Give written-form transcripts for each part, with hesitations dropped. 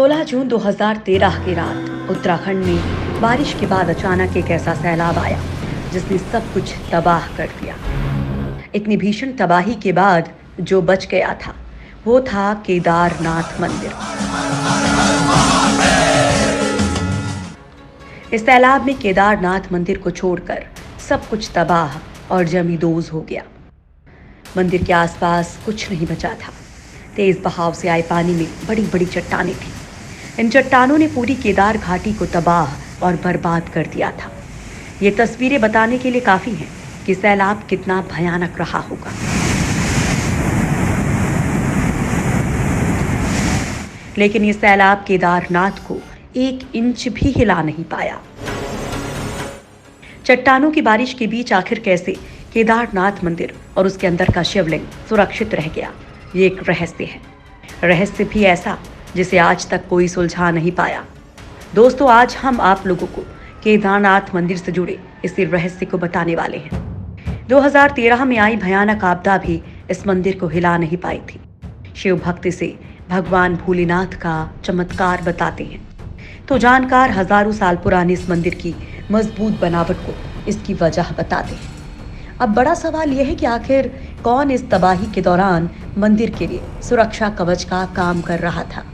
16 जून 2013 की रात उत्तराखंड में बारिश के बाद अचानक एक ऐसा सैलाब आया जिसने सब कुछ तबाह कर दिया। इतनी भीषण तबाही के बाद जो बच गया था वो था केदारनाथ मंदिर। इस सैलाब में केदारनाथ मंदिर को छोड़कर सब कुछ तबाह और जमींदोज हो गया। मंदिर के आसपास कुछ नहीं बचा था। तेज बहाव से आए पानी में बड़ी बड़ी चट्टानें थीं। इन चट्टानों ने पूरी केदार घाटी को तबाह और बर्बाद कर दिया था। ये तस्वीरें बताने के लिए काफी हैं कि सैलाब कितना भयानक रहा होगा। लेकिन ये सैलाब केदारनाथ को 1 इंच भी हिला नहीं पाया। चट्टानों की बारिश के बीच आखिर कैसे केदारनाथ मंदिर और उसके अंदर का शिवलिंग सुरक्षित रह गया, ये एक रहस्य है। रहस्य भी ऐसा जिसे आज तक कोई सुलझा नहीं पाया। दोस्तों, आज हम आप लोगों को केदारनाथ मंदिर से जुड़े इसी रहस्य को बताने वाले हैं। 2013 में आई भयानक आपदा भी इस मंदिर को हिला नहीं पाई थी। शिव भक्ति से भगवान भोलेनाथ का चमत्कार बताते हैं तो जानकार हजारों साल पुराने इस मंदिर की मजबूत बनावट को इसकी वजह बताते हैं। अब बड़ा सवाल यह है कि आखिर कौन इस तबाही के दौरान मंदिर के लिए सुरक्षा कवच का काम कर रहा था।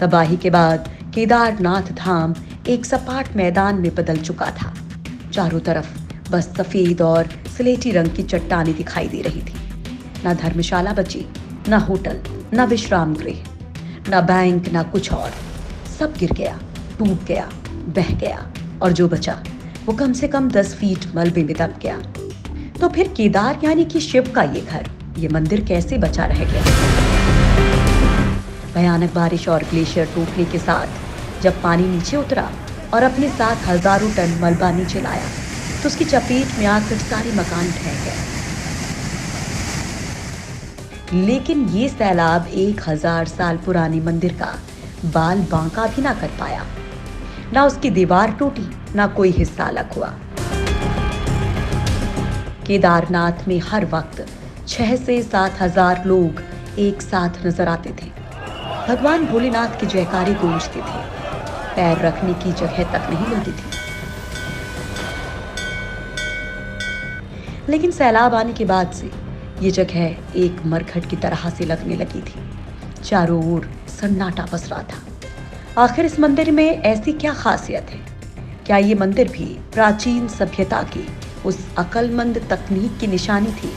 तबाही के बाद केदारनाथ धाम एक सपाट मैदान में बदल चुका था। चारों तरफ बस सफेद और स्लेटी रंग की चट्टानें दिखाई दे रही थी। न धर्मशाला बची, न होटल, न विश्राम गृह, न बैंक, न कुछ और। सब गिर गया, टूट गया, बह गया और जो बचा वो कम से कम 10 फीट मलबे में दब गया। तो फिर केदार यानी कि शिव का ये घर, ये मंदिर कैसे बचा रह गया? भयानक बारिश और ग्लेशियर टूटने के साथ जब पानी नीचे उतरा और अपने साथ हजारों टन मलबा नीचे लाया तो उसकी चपेट में आकर सारे मकान ढह गए। लेकिन ये सैलाब 1000 साल पुराने मंदिर का बाल बांका भी ना कर पाया। ना उसकी दीवार टूटी, ना कोई हिस्सा अलग हुआ। केदारनाथ में हर वक्त 6 से 7 हजार लोग एक साथ नजर आते थे। भगवान भोलेनाथ के जयकारे गूंजते थे। पैर रखने की जगह तक नहीं मिलती थी। लेकिन सैलाब आने के बाद से ये जगह एक मरघट की तरह से लगने लगी थी। चारों ओर सन्नाटा पसरा था। आखिर इस मंदिर में ऐसी क्या खासियत है? क्या ये मंदिर भी प्राचीन सभ्यता की उस अक्लमंद तकनीक की निशानी थी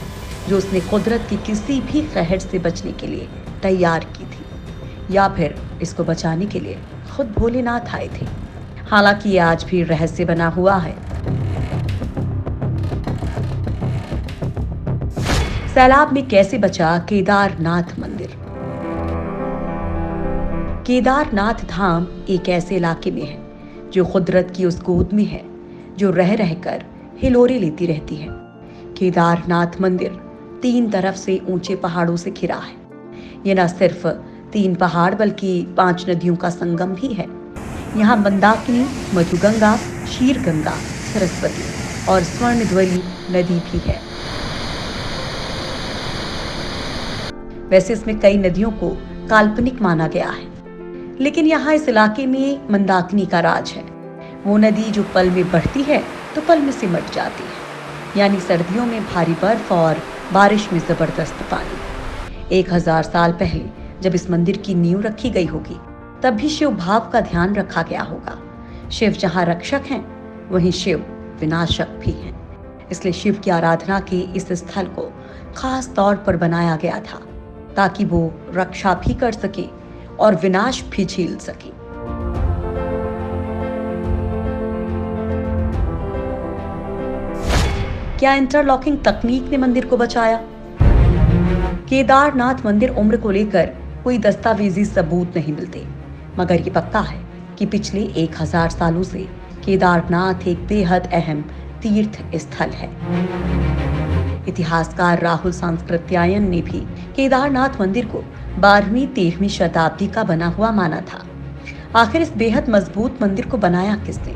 जो उसने कुदरत की किसी भी कहर से बचने के लिए तैयार की थी, या फिर इसको बचाने के लिए खुद भोलेनाथ आए थे? हालांकि ये आज भी रहस्य बना हुआ है। सैलाब में कैसे बचा केदारनाथ मंदिर? केदारनाथ धाम एक ऐसे इलाके में है जो कुदरत की उस गोद में है जो रह रहकर हिलोरे लेती रहती है। केदारनाथ मंदिर 3 तरफ से ऊंचे पहाड़ों से घिरा है। ये न सिर्फ 3 पहाड़ बल्कि 5 नदियों का संगम भी है। यहाँ मंदाकिनी, मधुगंगा, शीरगंगा, सरस्वती और स्वर्णध्वरी नदी भी है। वैसे इसमें कई नदियों को काल्पनिक माना गया है, लेकिन यहाँ इस इलाके में मंदाकिनी का राज है। वो नदी जो पल में बढ़ती है तो पल में सिमट जाती है, यानी सर्दियों में भारी बर्फ और बारिश में जबरदस्त पानी। 1000 साल पहले जब इस मंदिर की नींव रखी गई होगी तब भी शिव भाव का ध्यान रखा गया होगा। शिव जहाँ रक्षक हैं वहीं शिव विनाशक भी हैं। इसलिए शिव की आराधना के इस स्थल को खास तौर पर बनाया गया था ताकि वो रक्षा भी कर सके और विनाश भी झेल सके। क्या इंटरलॉकिंग तकनीक ने मंदिर को बचाया? केदारनाथ मंदिर उम्र को लेकर कोई दस्तावेजी सबूत नहीं मिलते, मगर ये पक्का है कि पिछले 1000 सालों से केदारनाथ एक बेहद अहम तीर्थ स्थल है। इतिहासकार राहुल सांस्कृत्यायन ने भी केदारनाथ मंदिर को 12वीं-13वीं शताब्दी का बना हुआ माना था। आखिर इस बेहद मजबूत मंदिर को बनाया किसने,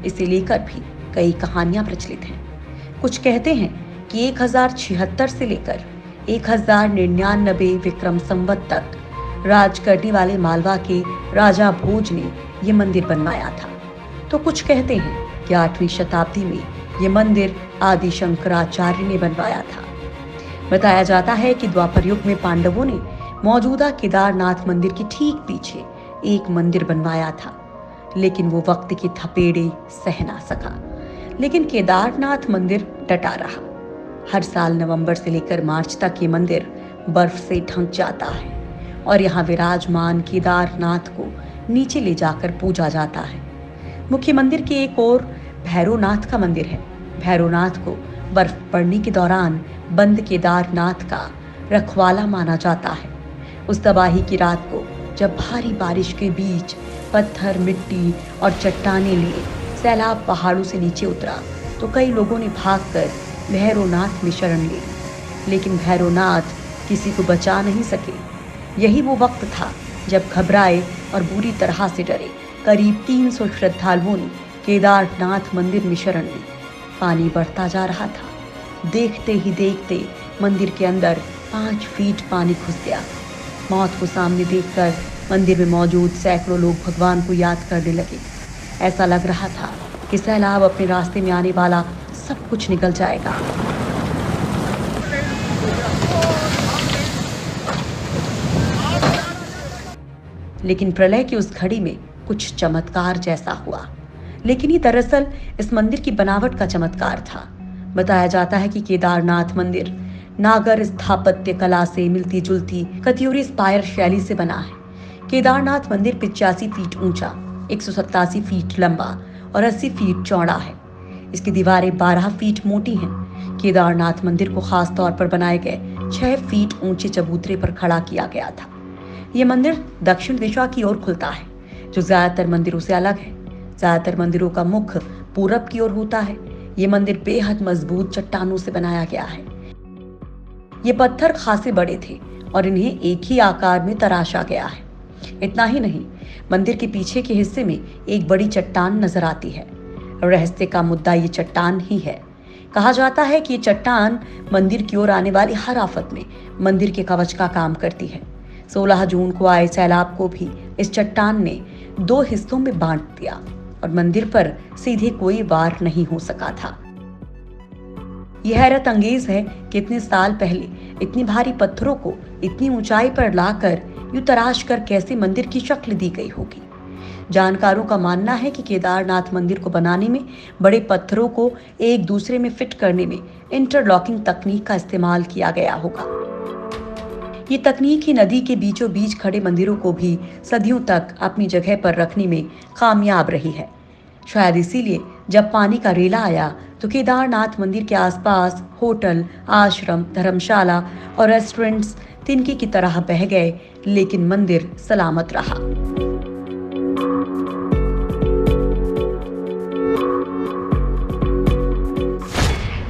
इसे लेकर भी कई कहानियां प्रचलित हैं। कुछ कहते हैं कि 1076 से लेकर 1099 विक्रम संवत तक राज करने वाले मालवा के राजा भोज ने ये मंदिर बनवाया था। तो कुछ कहते हैं कि 8वीं शताब्दी में ये मंदिर आदि शंकराचार्य ने बनवाया था। बताया जाता है कि द्वापर युग में पांडवों ने मौजूदा केदारनाथ मंदिर के ठीक पीछे एक मंदिर बनवाया था, लेकिन वो वक्त की थपेड़े सह ना सका। लेकिन केदारनाथ मंदिर डटा रहा। हर साल नवंबर से लेकर मार्च तक ये मंदिर बर्फ से ढंक जाता है और यहाँ विराजमान केदारनाथ को नीचे ले जाकर पूजा जाता है। मुख्य मंदिर के एक और भैरवनाथ का मंदिर है। भैरवनाथ को बर्फ पड़ने के दौरान बंद केदारनाथ का रखवाला माना जाता है। उस तबाही की रात को जब भारी बारिश के बीच पत्थर, मिट्टी और चट्टाने लिए सैलाब पहाड़ों से नीचे उतरा तो कई लोगों ने भागकर भैरवनाथ में शरण ली, लेकिन भैरवनाथ किसी को बचा नहीं सके। यही वो वक्त था जब घबराए और बुरी तरह से डरे करीब 300 श्रद्धालुओं ने केदारनाथ मंदिर में शरण ली। पानी बढ़ता जा रहा था। देखते ही देखते मंदिर के अंदर 5 फीट पानी घुस गया। मौत को सामने देखकर मंदिर में मौजूद सैकड़ों लोग भगवान को याद करने लगे। ऐसा लग रहा था कि सैलाब अपने रास्ते में आने वाला सब कुछ निकल जाएगा। लेकिन प्रलय की उस घड़ी में कुछ चमत्कार जैसा हुआ। लेकिन ये दरअसल इस मंदिर की बनावट का चमत्कार था। बताया जाता है कि केदारनाथ मंदिर नागर स्थापत्य कला से मिलती जुलती कत्यूरी स्पायर शैली से बना है। केदारनाथ मंदिर 85 फीट ऊंचा, 187 फीट लंबा और 80 फीट चौड़ा है। इसकी दीवारें 12 फीट मोटी हैं। केदारनाथ मंदिर को खास तौर पर बनाए गए 6 फीट ऊंचे चबूतरे पर खड़ा किया गया था। यह मंदिर दक्षिण दिशा की ओर खुलता है, जो ज्यादातर मंदिरों से अलग है। ज्यादातर मंदिरों का मुख पूरब की ओर होता है। ये मंदिर बेहद मजबूत चट्टानों से बनाया गया है। ये पत्थर खासे बड़े थे और इन्हें एक ही आकार में तराशा गया है। इतना ही नहीं, मंदिर के पीछे के हिस्से में एक बड़ी चट्टान नजर आती है। रहस्य का मुद्दा ये चट्टान ही है। कहा जाता है कि ये चट्टान मंदिर की ओर आने वाली हर आफत में मंदिर के कवच का काम करती है। 16 जून को आए सैलाब को भी इस चट्टान ने 2 हिस्सों में बांट दिया और मंदिर पर सीधे कोई वार नहीं हो सका था। यह हैरत अंगेज है कि इतने साल पहले इतनी भारी पत्थरों को इतनी ऊंचाई पर लाकर यूं तराश कर कैसे मंदिर की शक्ल दी गई होगी। जानकारों का मानना है कि केदारनाथ मंदिर को बनाने में बड़े पत्थरों को एक दूसरे में फिट करने में इंटरलॉकिंग तकनीक का इस्तेमाल किया गया होगा। ये तकनीक ही नदी के बीचों बीच खड़े मंदिरों को भी सदियों तक अपनी जगह पर रखने में कामयाब रही है। शायद इसीलिए जब पानी का रेला आया तो केदारनाथ मंदिर के आसपास होटल, आश्रम, धर्मशाला और रेस्टोरेंट्स तिनके की तरह बह गए, लेकिन मंदिर सलामत रहा।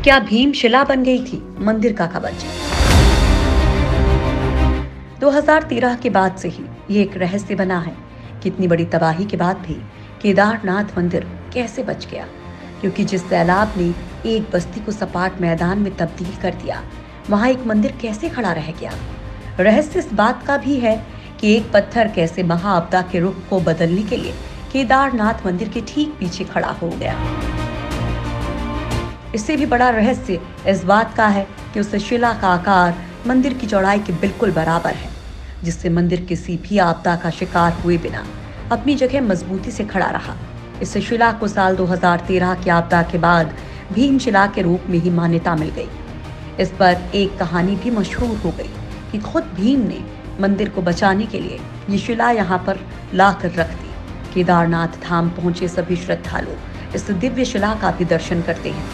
क्या भीमशिला बन गई थी मंदिर का कवच? 2013 के बाद से ही ये एक रहस्य बना है। कितनी बड़ी तबाही के बाद भी केदारनाथ मंदिर कैसे बच गया, क्योंकि जिस सैलाब ने एक बस्ती को सपाट मैदान में तब्दील कर दिया, वहां एक मंदिर कैसे खड़ा रह गया। रहस्य इस बात का भी है कि एक पत्थर कैसे महाआपदा के रुख को बदलने के लिए केदारनाथ मंदिर के ठीक पीछे खड़ा हो गया। इससे भी बड़ा रहस्य इस बात का है कि उस शिला का आकार मंदिर की चौड़ाई के बिल्कुल बराबर है, जिससे मंदिर किसी भी आपदा का शिकार हुए बिना अपनी जगह मजबूती से खड़ा रहा। इस शिला को साल 2013 की आपदा के बाद भीमशिला के रूप में ही मान्यता मिल गई। इस पर एक कहानी भी मशहूर हो गई कि खुद भीम ने मंदिर को बचाने के लिए ये शिला यहाँ पर लाकर रख दी। केदारनाथ धाम पहुंचे सभी श्रद्धालु इस दिव्य शिला का भी दर्शन करते हैं।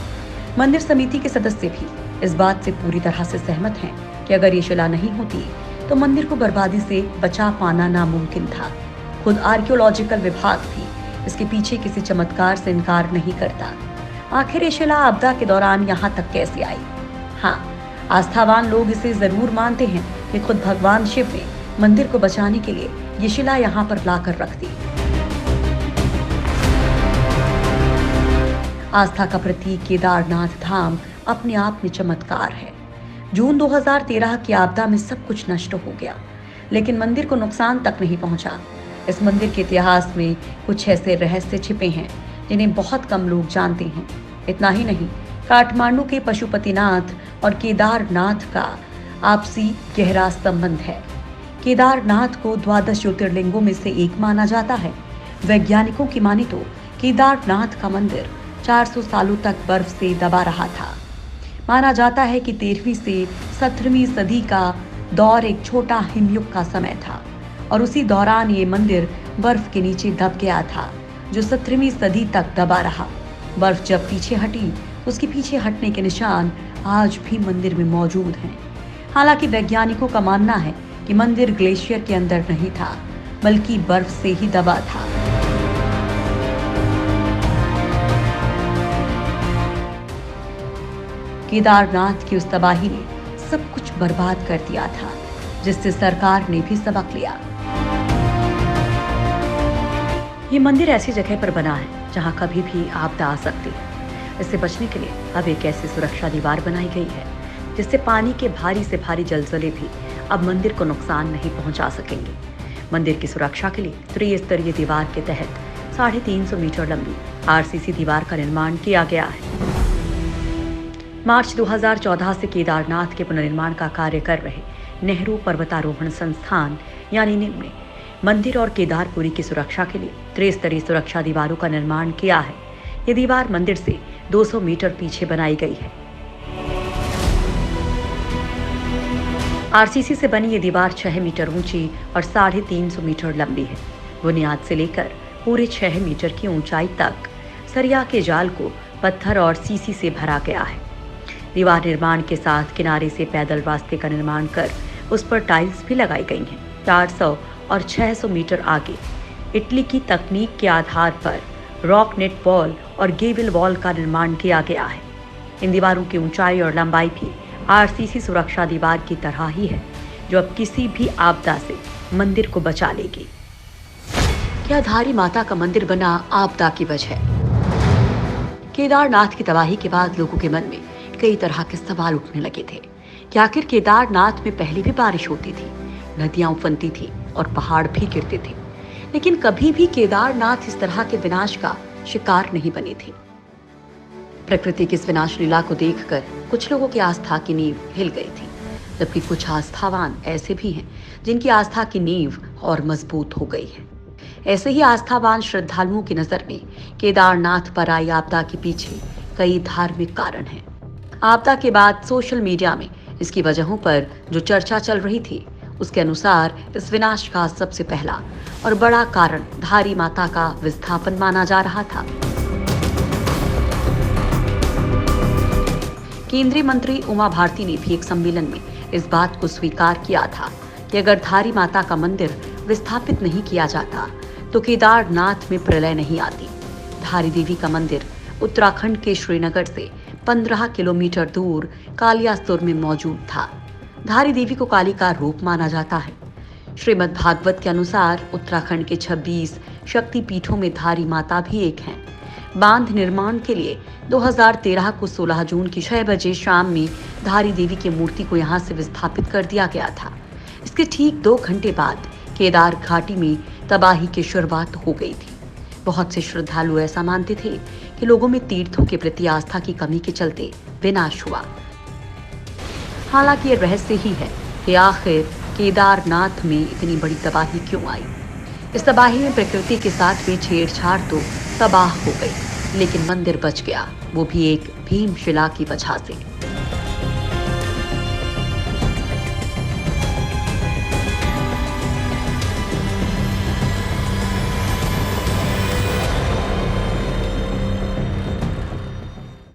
मंदिर समिति के सदस्य भी इस बात से पूरी तरह से सहमत हैं कि अगर ये शिला नहीं होती तो मंदिर को बर्बादी से बचा पाना नामुमकिन था। खुद आर्कियोलॉजिकल विभाग भी इसके पीछे किसी चमत्कार से इनकार नहीं करता। आखिर ये शिला आपदा के दौरान यहाँ तक कैसे आई? हाँ, आस्थावान लोग इसे जरूर मानते हैं कि खुद भगवान शिव ने मंदिर को बचाने के लिए ये शिला यहाँ पर लाकर रख दी। आस्था का प्रतीक केदारनाथ धाम अपने आप में चमत्कार है। जून 2013 की आपदा में सब कुछ नष्ट हो गया। लेकिन मंदिर को नुकसान तक नहीं पहुंचा। इस मंदिर के इतिहास में कुछ ऐसे रहस्य छिपे हैं जिन्हें बहुत कम लोग जानते हैं। इतना ही नहीं, काठमांडू के पशुपतिनाथ और केदारनाथ का आपसी गहरा संबंध है। केदारनाथ को 12 ज्योतिर्लिंगों में से एक माना जाता है। वैज्ञानिकों की माने तो केदारनाथ का मंदिर 400 सालों तक बर्फ से दबा रहा था। माना जाता है कि 13वीं से 17वीं सदी का दौर एक छोटा हिमयुग का समय था और उसी दौरान ये मंदिर बर्फ के नीचे दब गया था, जो 17वीं सदी तक दबा रहा। बर्फ जब पीछे हटी, उसके पीछे हटने के निशान आज भी मंदिर में मौजूद हैं। हालांकि वैज्ञानिकों का मानना है कि मंदिर ग्लेशियर के अंदर नहीं था, बल्कि बर्फ से ही दबा था। केदारनाथ की उस तबाही ने सब कुछ बर्बाद कर दिया था, जिससे सरकार ने भी सबक लिया। ये मंदिर ऐसी जगह पर बना है जहां कभी भी आपदा आ सकती है। इससे बचने के लिए अब एक ऐसी सुरक्षा दीवार बनाई गई है जिससे पानी के भारी से भारी जलजले भी अब मंदिर को नुकसान नहीं पहुंचा सकेंगे। मंदिर की सुरक्षा के लिए त्रिस्तरीय दीवार के तहत 350 मीटर लंबी आरसीसी दीवार का निर्माण किया गया है। मार्च 2014 से केदारनाथ के पुनर्निर्माण का कार्य कर रहे नेहरू पर्वतारोहण संस्थान यानी निम ने मंदिर और केदारपुरी की सुरक्षा के लिए त्रिस्तरीय सुरक्षा दीवारों का निर्माण किया है। ये दीवार मंदिर से 200 मीटर पीछे बनाई गई है। आरसीसी से बनी ये दीवार 6 मीटर ऊंची और 350 मीटर लंबी है। बुनियाद से लेकर पूरे 6 मीटर की ऊंचाई तक सरिया के जाल को पत्थर और सीसी से भरा गया है। दीवार निर्माण के साथ किनारे से पैदल रास्ते का निर्माण कर उस पर टाइल्स भी लगाई गई हैं। 400 और 600 मीटर आगे इटली की तकनीक के आधार पर रॉक नेट वॉल और गेबल वॉल का निर्माण किया गया है। इन दीवारों की ऊंचाई और लंबाई भी आरसीसी सुरक्षा दीवार की तरह ही है, जो अब किसी भी आपदा से मंदिर को बचा लेगी। क्या धारी माता का मंदिर बना आपदा की वजह? केदारनाथ की तबाही के बाद लोगों के मन में कई तरह के सवाल उठने लगे थे कि आखिर केदारनाथ में पहले भी बारिश होती थी, नदियां उफनती थी और पहाड़ भी गिरते थे, लेकिन कभी भी केदारनाथ इस तरह के विनाश का शिकार नहीं बनी थी। प्रकृति की इस विनाश लीला को देखकर कुछ लोगों की आस्था की नींव हिल गई थी, जबकि कुछ आस्थावान ऐसे भी हैं जिनकी आस्था की नींव और मजबूत हो गई है। ऐसे ही आस्थावान श्रद्धालुओं की नजर में केदारनाथ पर आई आपदा के पीछे कई धार्मिक कारण हैं। आपदा के बाद सोशल मीडिया में इसकी वजहों पर जो चर्चा चल रही थी, उसके अनुसार इस विनाश का सबसे पहला और बड़ा कारण धारी माता का विस्थापन माना जा रहा था। केंद्रीय मंत्री उमा भारती ने भी एक सम्मेलन में इस बात को स्वीकार किया था कि अगर धारी माता का मंदिर विस्थापित नहीं किया जाता तो केदारनाथ में प्रलय नहीं आती। धारी देवी का मंदिर उत्तराखंड के श्रीनगर से 15 किलोमीटर दूर कालियासुर में मौजूद था। धारी देवी को काली का रूप माना जाता है। श्रीमद् भागवत के अनुसार उत्तराखंड के 26 शक्ति पीठों में धारी माता भी एक हैं। बांध निर्माण के लिए 2013 को 16 जून की 6 बजे शाम में धारी देवी की मूर्ति को यहां से विस्थापित कर दिया गया था। इसके ठीक 2 घंटे बाद केदार घाटी में तबाही की शुरुआत हो गई थी। बहुत से श्रद्धालु ऐसा मानते थे कि लोगों में तीर्थों के प्रति आस्था की कमी के चलते विनाश हुआ। हालांकि ये रहस्य ही है कि आखिर केदारनाथ में इतनी बड़ी तबाही क्यों आई। इस तबाही में प्रकृति के साथ भी छेड़छाड़ तो तबाह हो गई, लेकिन मंदिर बच गया, वो भी एक भीमशिला की वजह से।